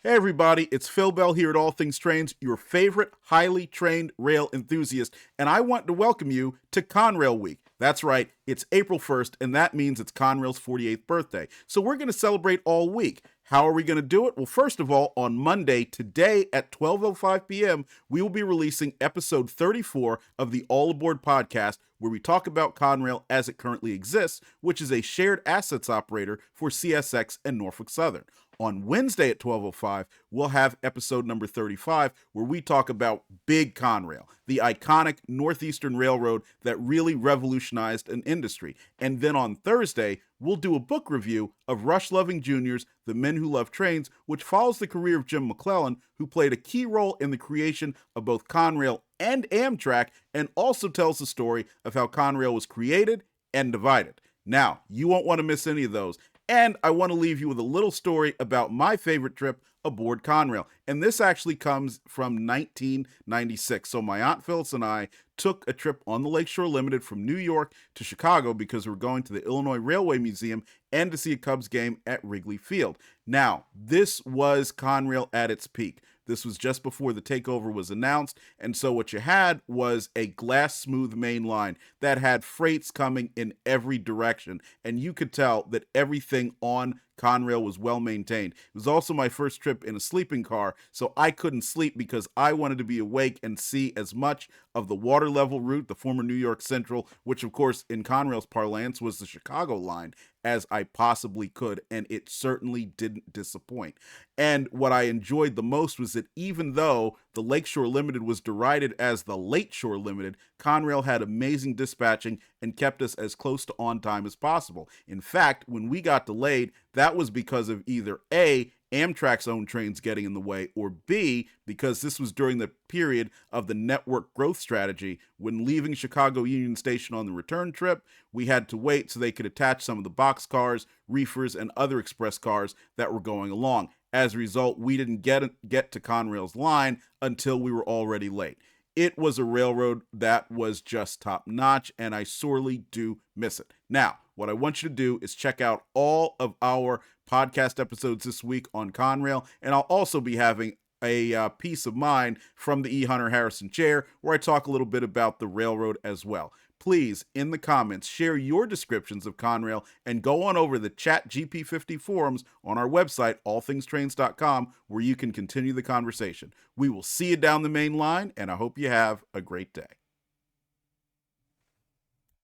Hey everybody, it's Phil Bell here at All Things Trains, your favorite highly trained rail enthusiast, and I want to welcome you to Conrail Week. That's right, it's April 1st, and that means it's Conrail's 48th birthday. So we're going to celebrate all week. How are we going to do it? Well, first of all, on Monday, today at 12:05 p.m., we will be releasing episode 34 of the All Aboard podcast, where we talk about Conrail as it currently exists, which is a shared assets operator for CSX and Norfolk Southern. On Wednesday at 12:05, we'll have episode number 35, where we talk about Big Conrail, the iconic Northeastern Railroad that really revolutionized an industry. And then on Thursday, we'll do a book review of Rush Loving Jr.'s The Men Who Love Trains, which follows the career of Jim McClellan, who played a key role in the creation of both Conrail and Amtrak, and also tells the story of how Conrail was created and divided. Now, you won't want to miss any of those. And I want to leave you with a little story about my favorite trip aboard Conrail. And this actually comes from 1996. So my Aunt Phyllis and I took a trip on the Lakeshore Limited from New York to Chicago because we were going to the Illinois Railway Museum and to see a Cubs game at Wrigley Field. Now, this was Conrail at its peak. This was just before the takeover was announced, and so what you had was a glass-smooth main line that had freights coming in every direction, and you could tell that everything on Conrail was well maintained. It was also my first trip in a sleeping car, so I couldn't sleep because I wanted to be awake and see as much of the water level route, the former New York Central, which of course in Conrail's parlance was the Chicago line, as I possibly could, and it certainly didn't disappoint. And what I enjoyed the most was that even though the Lakeshore Limited was derided as the Late Shore Limited, Conrail had amazing dispatching and kept us as close to on time as possible. In fact, when we got delayed, that was because of either A, Amtrak's own trains getting in the way, or B, because this was during the period of the network growth strategy. When leaving Chicago Union Station on the return trip, we had to wait so they could attach some of the boxcars, reefers, and other express cars that were going along. As a result, we didn't get to Conrail's line until we were already late. It was a railroad that was just top notch, and I sorely do miss it. Now, what I want you to do is check out all of our podcast episodes this week on Conrail, and I'll also be having a piece of mind from the E. Hunter Harrison chair, where I talk a little bit about the railroad as well. Please, in the comments, share your descriptions of Conrail and go on over the Chat GP50 forums on our website, allthingstrains.com, where you can continue the conversation. We will see you down the main line, and I hope you have a great day.